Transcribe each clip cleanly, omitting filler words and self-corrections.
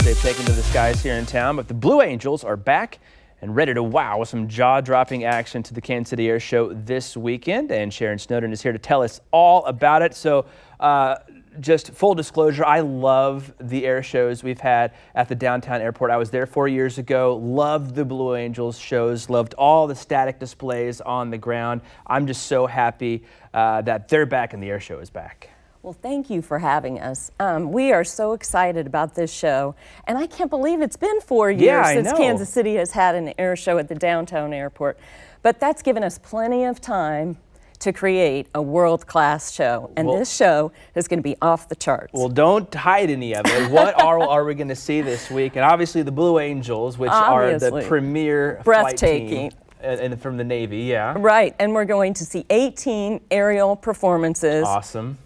they've taken to the skies here in town, but the Blue Angels are back and ready to wow with some jaw-dropping action to the Kansas City Air Show this weekend, and Sharon Snowden is here to tell us all about it. So just full disclosure, I love the air shows we've had at the downtown airport. I was there 4 years ago, loved the Blue Angels shows, loved all the static displays on the ground. I'm just so happy that they're back and the air show is back. Well, thank you for having us. We are so excited about this show, and I can't believe it's been 4 years since Kansas City has had an air show at the downtown airport. But that's given us plenty of time to create a world-class show, and this show is going to be off the charts. Well, don't hide any of it. What are we going to see this week? And obviously the Blue Angels, which are the premier breathtaking flight team and from the Navy, yeah. Right, and we're going to see 18 aerial performances. Awesome.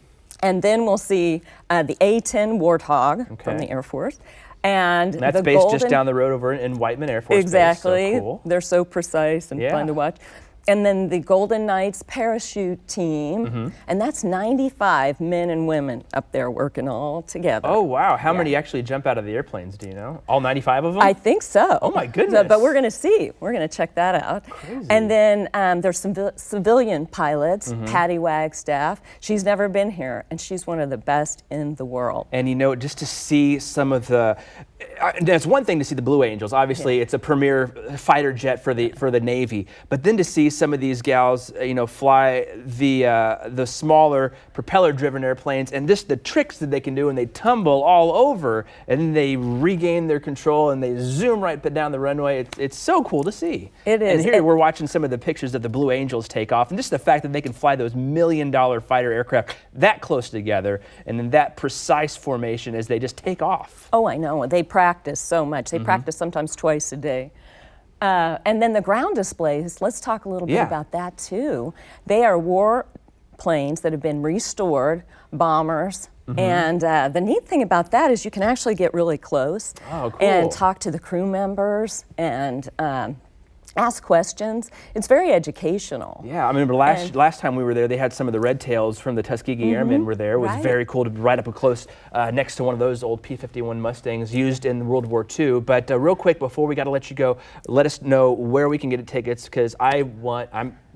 And then we'll see the A-10 Warthog from the Air Force. And that's based just down the road over in Whiteman Air Force Base. Exactly. So cool. They're so precise and fun to watch. And then the Golden Knights parachute team, and that's 95 men and women up there working all together. Oh, wow. How many actually jump out of the airplanes, do you know? All 95 of them? I think so. Oh, my goodness. But we're going to see. We're going to check that out. Crazy. And then there's some civilian pilots, Patty Wagstaff. She's never been here, and she's one of the best in the world. And, you know, just to see some of the... It's one thing to see the Blue Angels. Obviously, it's a premier fighter jet for the Navy. But then to see some of these gals, you know, fly the smaller propeller-driven airplanes, and just the tricks that they can do, and they tumble all over, and then they regain their control, and they zoom right down the runway. It's so cool to see. It is. And here we're watching some of the pictures of the Blue Angels take off, and just the fact that they can fly those million-dollar fighter aircraft that close together, and in that precise formation as they just take off. Oh, I know. They practice so much. They practice sometimes twice a day. And then the ground displays, let's talk a little bit about that too. They are war planes that have been restored, bombers. And the neat thing about that is you can actually get really close and talk to the crew members and ask questions. It's very educational. Yeah, I remember last time we were there, they had some of the Red Tails from the Tuskegee Airmen were there. It was very cool to be right up close next to one of those old P-51 Mustangs used in World War II. But real quick, before we got to let you go, let us know where we can get tickets, because I'm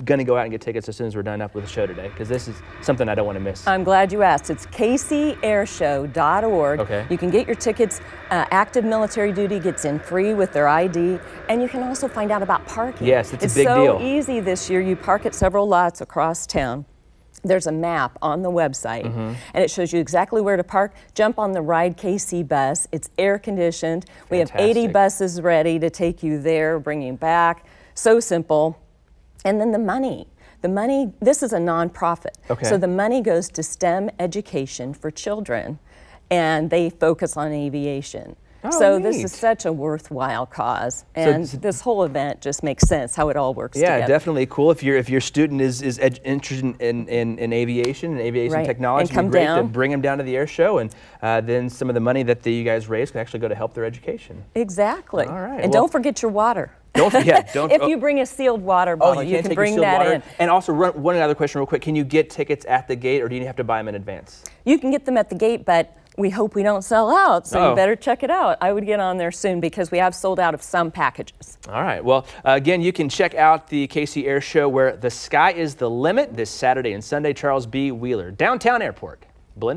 going to go out and get tickets as soon as we're done up with the show today, because this is something I don't want to miss. I'm glad you asked. It's kcairshow.org. Okay. You can get your tickets. Active military duty gets in free with their ID, and you can also find out about parking. Yes, it's a big deal. It's so easy this year. You park at several lots across town. There's a map on the website, and it shows you exactly where to park. Jump on the Ride KC bus. It's air conditioned. We have 80 buses ready to take you there, bring you back. So simple. And then the money, this is a nonprofit. So the money goes to STEM education for children, and they focus on aviation. So this is such a worthwhile cause, and this whole event just makes sense how it all works together. Yeah, definitely cool. If your student is interested in aviation and aviation technology, it'd be great to bring them down to the air show, and then some of the money that you guys raise can actually go to help their education. Exactly. All right. And don't forget your water. If you bring a sealed water bottle, you can bring that in. And also, one other question real quick. Can you get tickets at the gate, or do you have to buy them in advance? You can get them at the gate, but we hope we don't sell out, so you better check it out. I would get on there soon, because we have sold out of some packages. All right. Well, again, you can check out the KC Air Show, where the sky is the limit, this Saturday and Sunday. Charles B. Wheeler, Downtown Airport. Belinda?